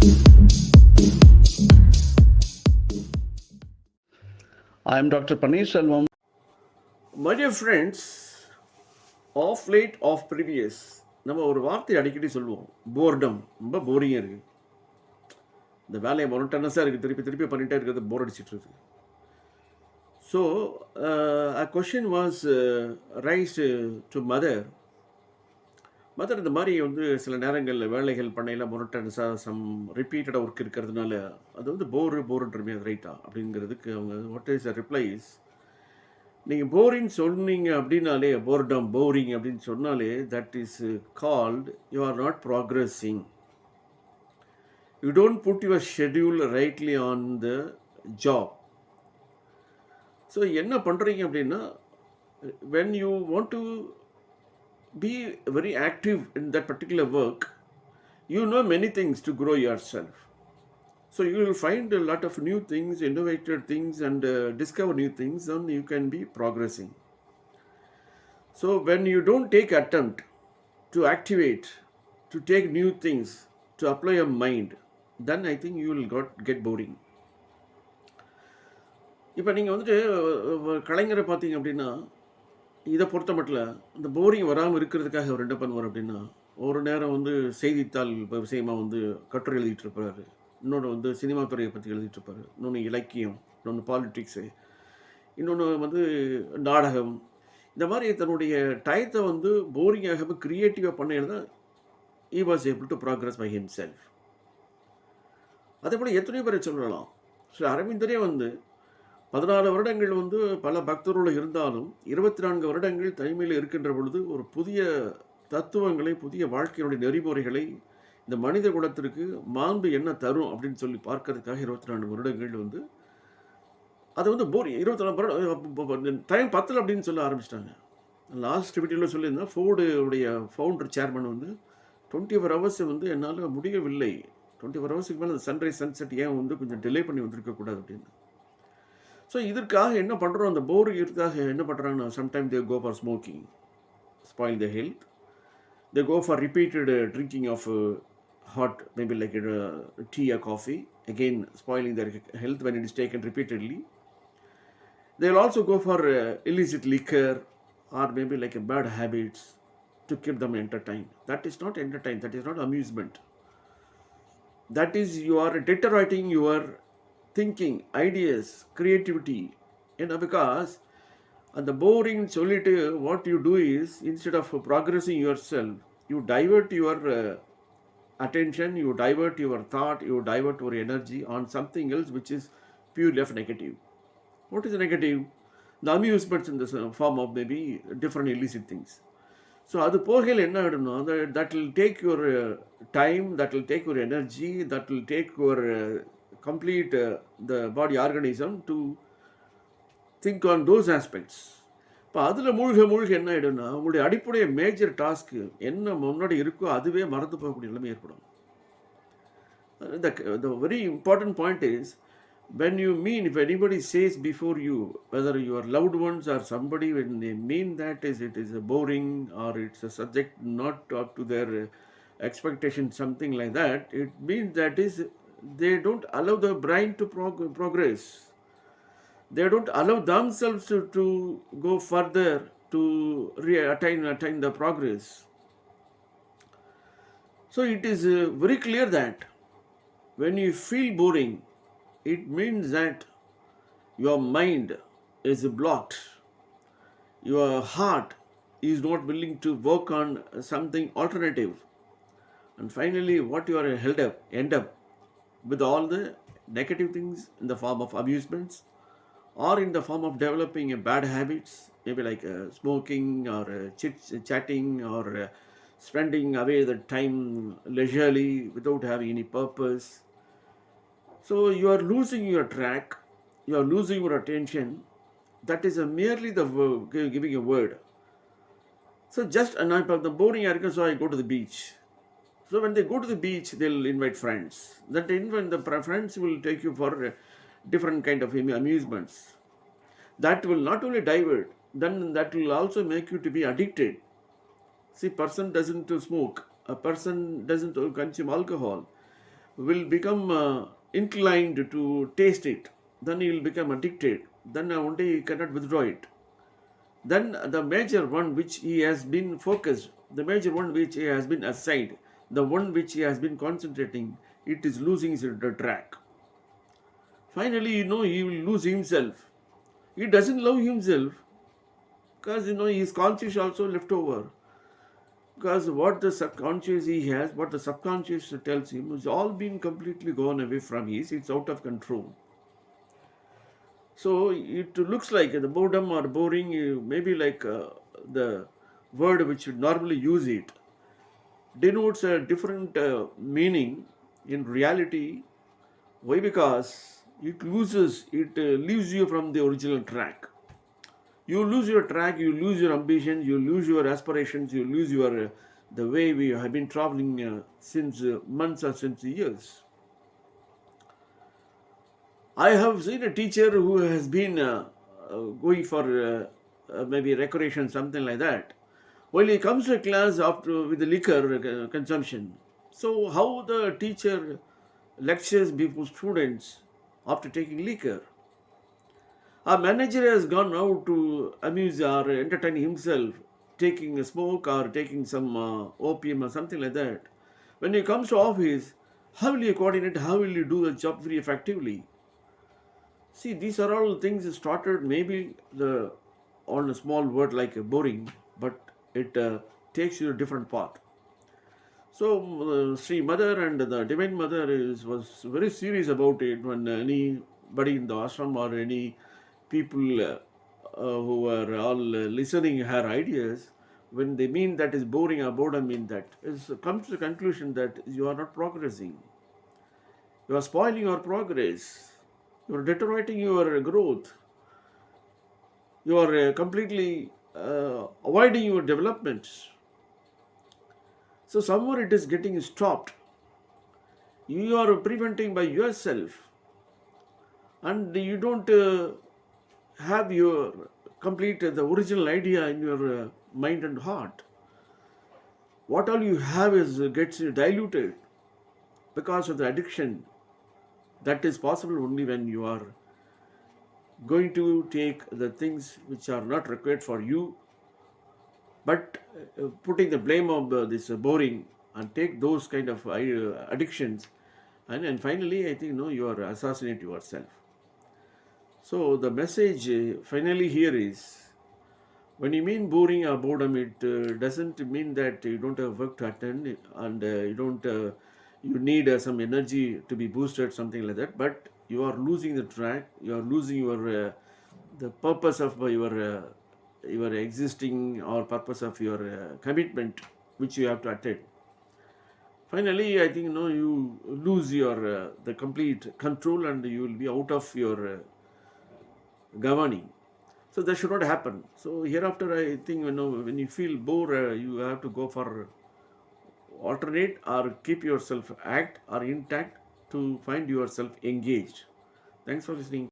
I am Dr. Paneerselvam. My dear friends, of late of previous நம்ம ஒரு வார்த்தை அடிக்கடி சொல்லுவோம், போர்டம். ரொம்ப போரிங்காக இருக்குது, இந்த வேலையை மொனட்டனஸாக இருக்குது, திருப்பி திருப்பி பண்ணிகிட்டே இருக்கிறது போர் அடிச்சிட்டு இருக்கு. So a question was raised to mother. Mother இந்த மாதிரி வந்து சில நேரங்களில் வேலைகள் பண்ணையில் மொனட்டனஸாக சம் ரிப்பீட்டடாக ஒர்க் இருக்கிறதுனால அது வந்து போருன்றமே அது ரைட்டா அப்படிங்கிறதுக்கு அவங்க வாட் இஸ் த ரிப்ளைஸ். நீங்கள் போரிங் சொன்னீங்க அப்படின்னாலே, போரிங் அப்படின்னு சொன்னாலே, that is called you are not progressing. You don't put your schedule rightly on the job. So என்ன பண்ணுறீங்க அப்படின்னா, when you want to be very active in that particular work, you know many things to grow your self. So you will find a lot of new things, innovative things, and discover new things, and you can be progressing. So when you don't take attempt to activate, to take new things, to apply your mind, then I think you will get boring. இப்போ நீங்கள் வந்துட்டு கலைஞரை பார்த்தீங்க அப்படின்னா, இதை பொறுத்த மட்டும் இந்த போரிங் வராமல் இருக்கிறதுக்காக அவர் என்ன பண்ணுவார் அப்படின்னா, ஒரு நேரம் வந்து செய்தித்தாள் விஷயமாக வந்து கட்டுரை எழுதிட்டு இருப்பார், இன்னொன்று வந்து சினிமா துறையை பற்றி எழுதிட்டுருப்பார், இன்னொன்று இலக்கியம், இன்னொன்று பாலிட்டிக்ஸு, இன்னொன்று வந்து நாடகம். இந்த மாதிரி தன்னுடைய டயத்தை வந்து போரிங்காக க்ரியேட்டிவாக பண்ணையில் தான் he was able to progress by himself. அதே போல் எத்தனையோ பேரை சொல்லலாம். ஸோ அரவிந்தரே வந்து 14 வருடங்கள் வந்து பல பக்தரோடு இருந்தாலும் 24 வருடங்கள் தனிமையில் இருக்கின்ற பொழுது ஒரு புதிய தத்துவங்களை, புதிய வாழ்க்கையினுடைய நெறிமுறைகளை, இந்த மனித குலத்திற்கு மாண்பு என்ன தரும் அப்படின்னு சொல்லி பார்க்கறதுக்காக 24 வருடங்கள் வந்து அது வந்து போரிங். 24 வருடம் டைம் பத்தலை அப்படின்னு சொல்ல ஆரம்பிச்சிட்டாங்க. லாஸ்ட் வீடியோவில் சொல்லியிருந்தேன், ஃபோர்டுடைய ஃபவுண்டர் சேர்மன் வந்து 24 ஹவர்ஸ் வந்து என்னால் முடியவில்லை, 24 ஹவர்ஸுக்கு மேலே சன்ரைஸ் சன்செட் ஏன் வந்து கொஞ்சம் டிலே பண்ணி வந்திருக்கக்கூடாது அப்படின்னு. ஸோ இதற்காக என்ன பண்ணுறோம், அந்த போரிங்கிறதுக்காக என்ன பண்ணுறாங்கன்னா, sometime they go for smoking, spoil the health. They go for repeated drinking of hot, maybe like tea or coffee, again spoiling their health when it is taken repeatedly. They will also go for illicit liquor or maybe like bad habits to keep them entertained. That is not entertainment, that is not amusement. That is, you are deteriorating your thinking, ideas, creativity. Because and the boring solitude, what you do is, instead of progressing yourself, you divert your attention, you divert your thought, you divert your energy on something else which is purely of negative. What is negative? The amusements in the form of maybe different illicit things. So அது போகையில் என்ன ஆகிடும்னா, that will take your time, that will take your energy, that will take your complete the body organism to think on those aspects. இப்போ அதில் மூழ்க என்ன ஆகிடும்னா, உங்களுடைய அடிப்படை major task என்ன முன்னாடி இருக்கோ அதுவே மறந்து போகக்கூடிய நிலைமை ஏற்படும். The very important point is, when you mean, if anybody says before you, whether your loved ones or somebody, when they mean that it is boring or it's a subject not up to their expectation, something like that, it means that is they don't allow the brain to progress. They don't allow themselves to go further to attain the progress. So it is very clear that when you feel boring, it means that your mind is blocked, your heart is not willing to work on something alternative, and finally what you are end up with all the negative things in the form of amusements, or in the form of developing bad habits, maybe like smoking or chatting or spending away the time leisurely without having any purpose. So you are losing your track, you are losing your attention. That is merely the giving a word. So just the boring area, so I go to the beach. So when they go to the beach, they'll invite friends. That the friends will take you for different kind of amusements. That will not only divert, then that will also make you to be addicted. See, person doesn't smoke, a person doesn't consume alcohol, will become inclined to taste it. Then he will become addicted. Then one day he cannot withdraw it. Then the major one which he has been focused, the major one which he has been assigned, the one which he has been concentrating, it is losing the track. Finally, he will lose himself. He doesn't love himself because his conscious also left over. Because what the subconscious he has, what the subconscious tells him, is all been completely gone away from his. It's out of control. So it looks like the boredom or boring, maybe like the word which you normally use it, denotes a different meaning in reality. Why? Because it leaves you from the original track. You lose your track, you lose your ambition, you lose your aspirations, you lose your the way we have been traveling since months or since years. I have seen a teacher who has been going for maybe recreation, something like that. Well, he comes to class after with the liquor consumption. So how the teacher lectures before students after taking liquor? A manager has gone out to amuse or entertain himself, taking a smoke or taking some opium or something like that. When he comes to office, how will you coordinate? How will you do the job very effectively? See, these are all things started maybe on a small word like boring, but it takes you a different path. So Sri Mother and the Divine Mother was very serious about it when anybody in the ashram or any people who were all listening her ideas, when they mean that is boring or boredom mean that, is comes to the conclusion that you are not progressing. You are spoiling your progress. You are deteriorating your growth. You are completely avoiding your developments. So somewhere it is getting stopped. You are preventing by yourself, and you don't have your complete the original idea in your mind and heart. What all you have is gets diluted because of the addiction. That is possible only when you are going to take the things which are not required for you, but putting the blame of this boring and take those kind of addictions, and finally I think you are assassinate yourself. So the message finally here is, when you mean boring or boredom, it doesn't mean that you don't have work to attend and you need some energy to be boosted, something like that. But you are losing the track. You are losing your the purpose of your existing or purpose of your commitment, which you have to attend. Finally, I think you lose your the complete control, and you will be out of your governing. So that should not happen. So hereafter, I think when you feel bored, you have to go for alternate or keep yourself act or intact to find yourself engaged. Thanks for listening.